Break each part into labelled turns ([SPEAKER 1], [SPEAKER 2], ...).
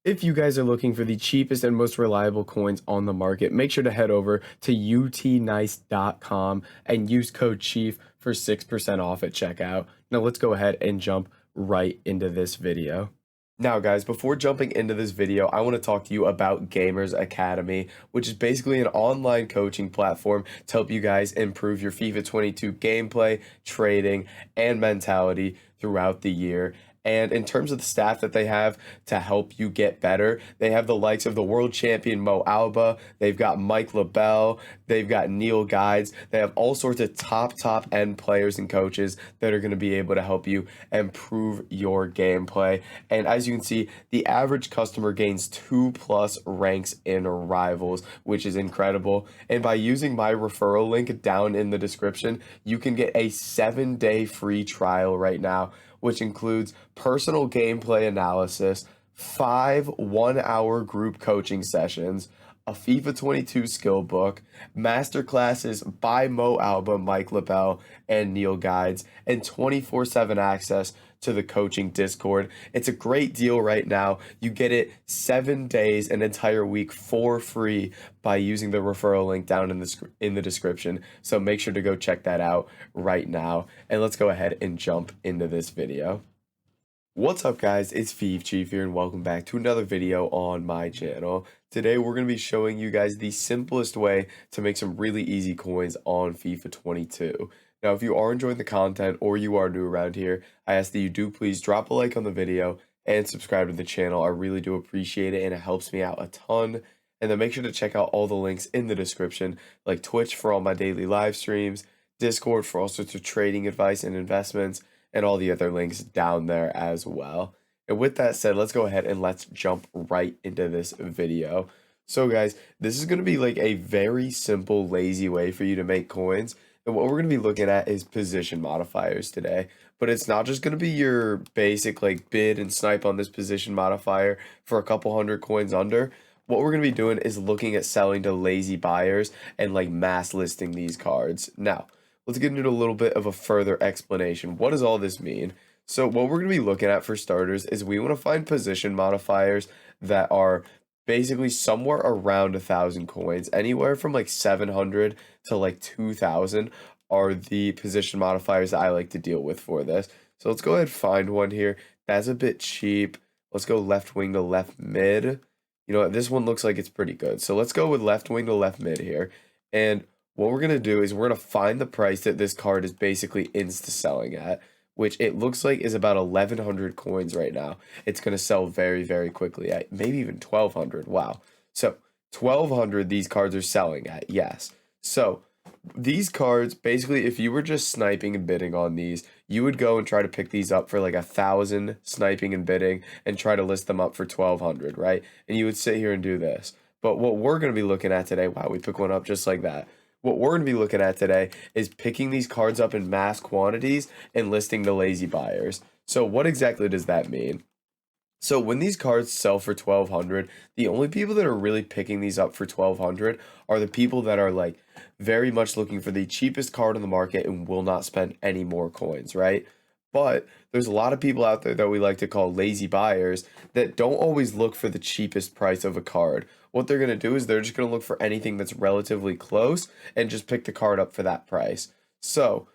[SPEAKER 1] If you guys are looking for the cheapest and most reliable coins on the market, make sure to head over to utnice.com and use code CHIEF for 6% off at checkout. Now let's go ahead and jump right into this video. Now guys, before jumping into this video, I want to talk to you about Gamers Academy, which is basically an online coaching platform to help you guys improve your FIFA 22 gameplay, trading, and mentality throughout the year. And in terms of the staff that they have to help you get better, they have the likes of the world champion Mo Alba, they've got Mike LaBelle, they've got Neil Guides, they have all sorts of top end players and coaches that are going to be able to help you improve your gameplay. And as you can see, the average customer gains 2+ ranks in Rivals, which is incredible. And by using my referral link down in the description, you can get a 7-day free trial right now, which includes personal gameplay analysis, 5 one-hour group coaching sessions, a FIFA 22 skill book, masterclasses by Mo Alba, Mike LaBelle, and Neil Guides, and 24/7 access to the coaching Discord. It's a great deal right now. You get it 7 days, an entire week for free by using the referral link down in the description. So make sure to go check that out right now. And let's go ahead and jump into this video. What's up guys, it's Fifa Chief here and welcome back to another video on my channel. Today we're going to be showing you guys the simplest way to make some really easy coins on FIFA 22. Now if you are enjoying the content or you are new around here, I ask that you do please drop a like on the video and subscribe to the channel. I really do appreciate it and it helps me out a ton. And then make sure to check out all the links in the description, like Twitch for all my daily live streams, Discord for all sorts of trading advice and investments, and all the other links down there as well. And with that said, let's go ahead and let's jump right into this video. So guys, this is going to be like a very simple, lazy way for you to make coins. And what we're going to be looking at is position modifiers today. But it's not just going to be your basic like bid and snipe on this position modifier for a couple hundred coins under. What we're going to be doing is looking at selling to lazy buyers and like mass listing these cards. Now, let's get into a little bit of a further explanation. What does all this mean? So what we're going to be looking at for starters is we want to find position modifiers that are basically somewhere around 1,000 coins. Anywhere from like 700 to like 2,000 are the position modifiers that I like to deal with for this. So let's go ahead and find one here. That's a bit cheap. Let's go left wing to left mid. You know what? This one looks like it's pretty good. So let's go with left wing to left mid here. And what we're going to do is we're going to find the price that this card is basically insta-selling at, which it looks like is about 1,100 coins right now. It's going to sell very, very quickly at maybe even 1,200. Wow. So 1,200 these cards are selling at, yes. So these cards, basically, if you were just sniping and bidding on these, you would go and try to pick these up for like 1,000 sniping and bidding and try to list them up for 1,200, right? And you would sit here and do this. But what we're going to be looking at today, wow, we pick one up just like that. What we're going to be looking at today is picking these cards up in mass quantities and listing to lazy buyers. So what exactly does that mean? So when these cards sell for 1,200, the only people that are really picking these up for 1,200 are the people that are like very much looking for the cheapest card on the market and will not spend any more coins, right? But there's a lot of people out there that we like to call lazy buyers that don't always look for the cheapest price of a card. What they're going to do is they're just going to look for anything that's relatively close and just pick the card up for that price. So,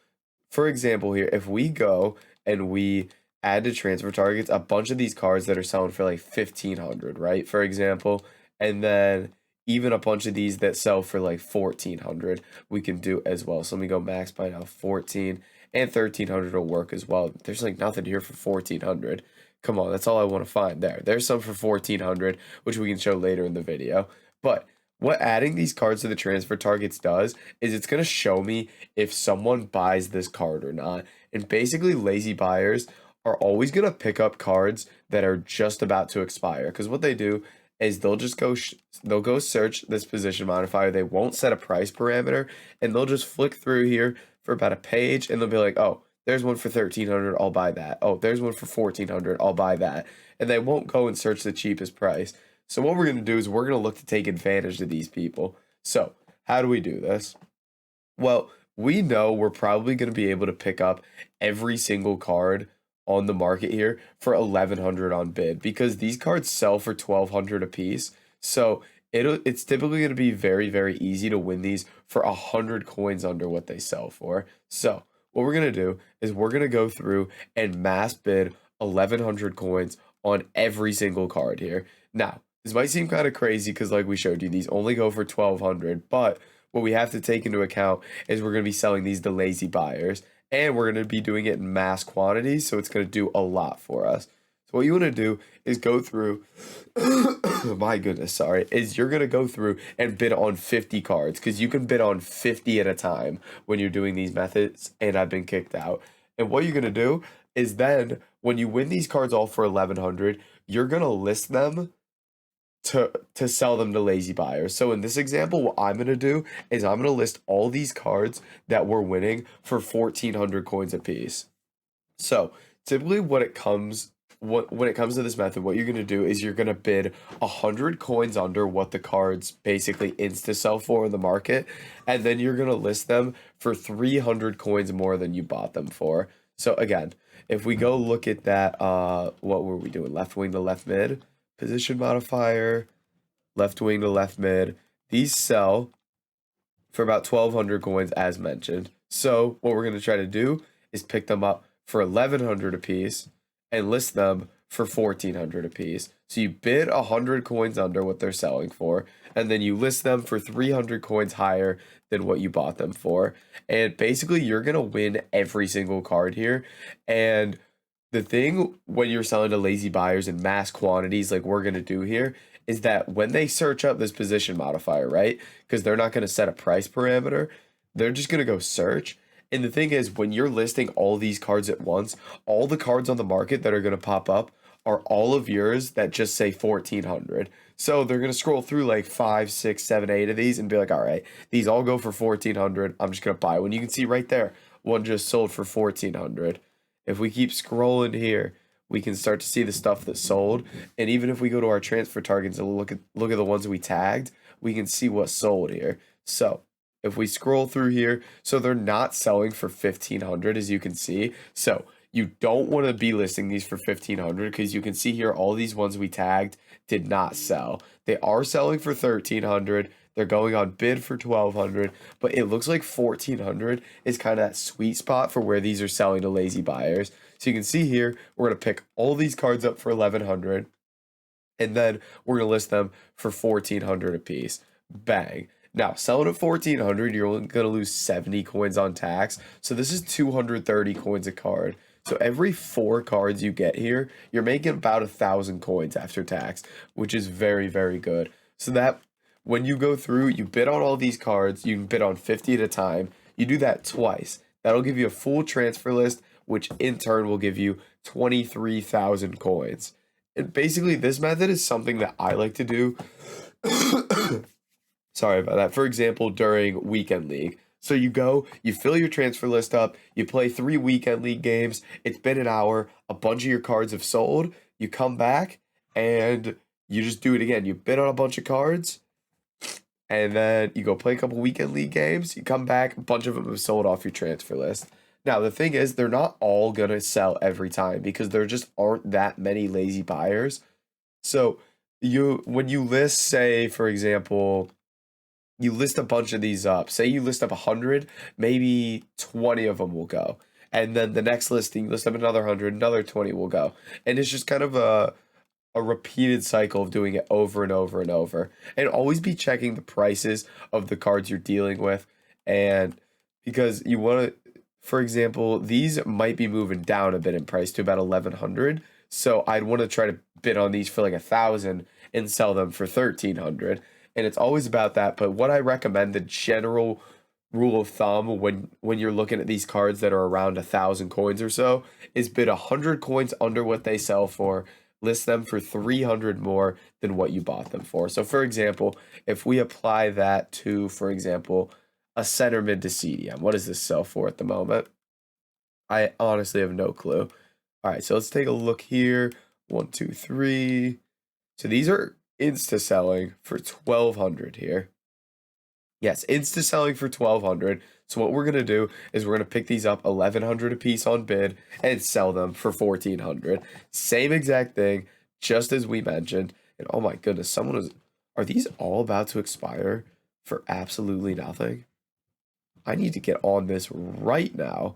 [SPEAKER 1] for example here, if we go and we add to transfer targets a bunch of these cards that are selling for like 1,500, right? For example, and then even a bunch of these that sell for like 1,400, we can do as well. So let me go max buy now 14 and 1,300 will work as well. There's like nothing here for 1,400. Come on, that's all I want to find there. There's some for 1,400, which we can show later in the video. But what adding these cards to the transfer targets does is it's going to show me if someone buys this card or not. And basically, lazy buyers are always going to pick up cards that are just about to expire. Because what they do is they'll just they'll go search this position modifier. They won't set a price parameter, and they'll just flick through here for about a page, and they'll be like, oh, there's one for 1,300, I'll buy that. Oh, there's one for 1,400, I'll buy that. And they won't go and search the cheapest price. So what we're going to do is we're going to look to take advantage of these people. So how do we do this? Well, we know we're probably going to be able to pick up every single card on the market here for 1100 on bid because these cards sell for 1200 a piece. So it's typically going to be very, very easy to win these for 100 coins under what they sell for. So what we're going to do is we're going to go through and mass bid 1100 coins on every single card here. Now, this might seem kind of crazy because like we showed you, these only go for 1200, but what we have to take into account is we're going to be selling these to lazy buyers and we're going to be doing it in mass quantities, so it's going to do a lot for us. So what you want to do is go through, my goodness, sorry, is you're going to go through and bid on 50 cards because you can bid on 50 at a time when you're doing these methods, and I've been kicked out. And what you're going to do is then when you win these cards all for 1100, you're going to list them to sell them to lazy buyers. So in this example, what I'm going to do is I'm going to list all these cards that we're winning for 1400 coins a piece. So typically when it comes to this method, what you're going to do is you're going to bid 100 coins under what the cards basically insta sell for in the market, and then you're going to list them for 300 coins more than you bought them for. So again, if we go look at that, what were we doing? Left wing to left mid, position modifier, left wing to left mid. These sell for about 1200 coins as mentioned. So what we're going to try to do is pick them up for 1100 a piece and list them for 1400 a piece. So you bid 100 coins under what they're selling for, and then you list them for 300 coins higher than what you bought them for. And basically you're going to win every single card here. And the thing when you're selling to lazy buyers in mass quantities like we're going to do here is that when they search up this position modifier, right? Because they're not going to set a price parameter, they're just going to go search. And the thing is, when you're listing all these cards at once, all the cards on the market that are going to pop up are all of yours that just say 1400. So they're going to scroll through like 5, 6, 7, 8 of these and be like, all right, these all go for 1400. I'm just going to buy one. You can see right there, one just sold for 1400. If we keep scrolling here, we can start to see the stuff that sold. And even if we go to our transfer targets and look at the ones we tagged, we can see what sold here. So if we scroll through here, so they're not selling for 1500 as you can see. So you don't want to be listing these for 1500 because you can see here all these ones we tagged did not sell. They are selling for 1300. They're going on bid for 1200, but it looks like 1400 is kind of that sweet spot for where these are selling to lazy buyers. So you can see here, we're going to pick all these cards up for 1100, and then we're going to list them for 1400 a piece. Bang. Now, selling at 1400, you're only going to lose 70 coins on tax. So this is 230 coins a card. So every 4 cards you get here, you're making about 1,000 coins after tax, which is very, very good. So that when you go through, you bid on all these cards, you can bid on 50 at a time. You do that twice. That'll give you a full transfer list, which in turn will give you 23,000 coins. And basically, this method is something that I like to do. Sorry about that. For example, during Weekend League. So you go, you fill your transfer list up, you play 3 Weekend League games, it's been an hour, a bunch of your cards have sold, you come back, and you just do it again. You bid on a bunch of cards, and then you go play a couple Weekend League games, you come back, a bunch of them have sold off your transfer list. Now, the thing is, they're not all going to sell every time because there just aren't that many lazy buyers. So when you list, say, for example, you list a bunch of these up. Say you list up 100, maybe 20 of them will go. And then the next listing, you list up another 100, another 20 will go. And it's just kind of a repeated cycle of doing it over and over and over. And always be checking the prices of the cards you're dealing with. And because you want to, for example, these might be moving down a bit in price to about 1,100. So I'd want to try to bid on these for like 1,000 and sell them for 1,300. And it's always about that. But what I recommend, the general rule of thumb when you're looking at these cards that are around 1,000 coins or so, is bid 100 coins under what they sell for, list them for 300 more than what you bought them for. So for example, if we apply that to, for example, a center mid to CDM, what does this sell for at the moment? I honestly have no clue. All right, so let's take a look here. 1, 2, 3. So these are insta selling for 1,200 here. Yes, insta selling for 1,200. So what we're going to do is we're going to pick these up 1,100 a piece on bid and sell them for 1,400. Same exact thing, just as we mentioned. And oh my goodness, someone was, are these all about to expire for absolutely nothing? I need to get on this right now.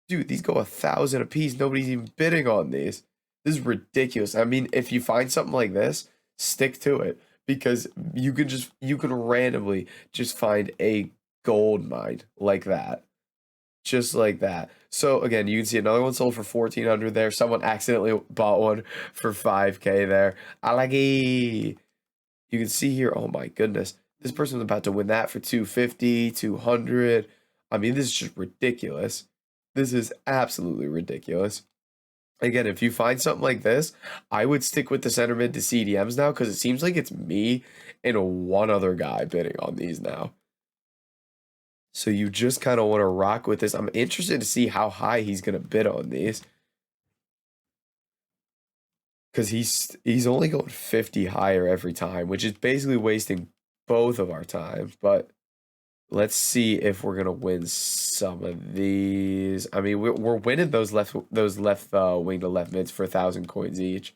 [SPEAKER 1] Dude, these go 1,000 a piece. Nobody's even bidding on these. This is ridiculous. I mean, if you find something like this, stick to it because you can randomly just find a gold mine like that. Just like that. So again, you can see another one sold for 1,400 there. Someone accidentally bought one for 5K there. I like it. You can see here, oh my goodness. This person's about to win that for 250, 200. I mean, this is just ridiculous. This is absolutely ridiculous. Again, if you find something like this, I would stick with the center mid to CDMs now because it seems like it's me and one other guy bidding on these now. So you just kind of want to rock with this. I'm interested to see how high he's going to bid on these. Because he's only going 50 higher every time, which is basically wasting both of our time. But let's see if we're gonna win some of these. I mean, we're winning those left wing to left mids for 1,000 coins each.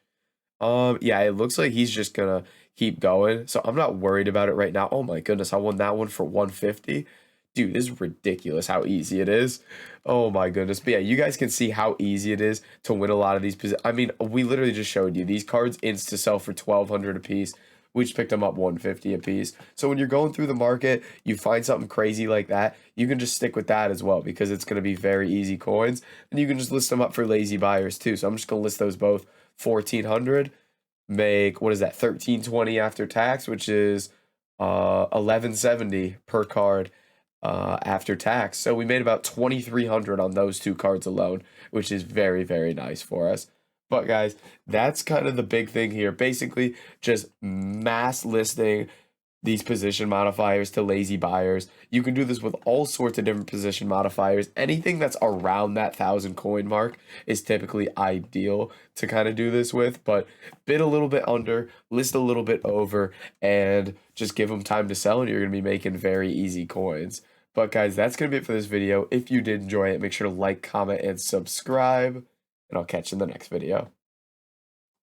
[SPEAKER 1] Yeah, it looks like he's just gonna keep going. So I'm not worried about it right now. Oh my goodness, I won that one for 150. Dude, this is ridiculous how easy it is. Oh my goodness. But yeah, you guys can see how easy it is to win a lot of these. I mean, we literally just showed you these cards insta sell for 1,200 a piece. We just picked them up 150 a piece. So when you're going through the market, you find something crazy like that, you can just stick with that as well because it's going to be very easy coins. And you can just list them up for lazy buyers too. So I'm just going to list those both 1,400. Make, what is that, 1,320 after tax, which is 1,170 per card after tax. So we made about 2,300 on those two cards alone, which is very, very nice for us. But guys, that's kind of the big thing here. Basically, just mass listing these position modifiers to lazy buyers. You can do this with all sorts of different position modifiers. Anything that's around that 1,000 coin mark is typically ideal to kind of do this with, but bid a little bit under, list a little bit over, and just give them time to sell, and you're going to be making very easy coins. But guys, that's going to be it for this video. If you did enjoy it, make sure to like, comment, and subscribe, and I'll catch you in the next video.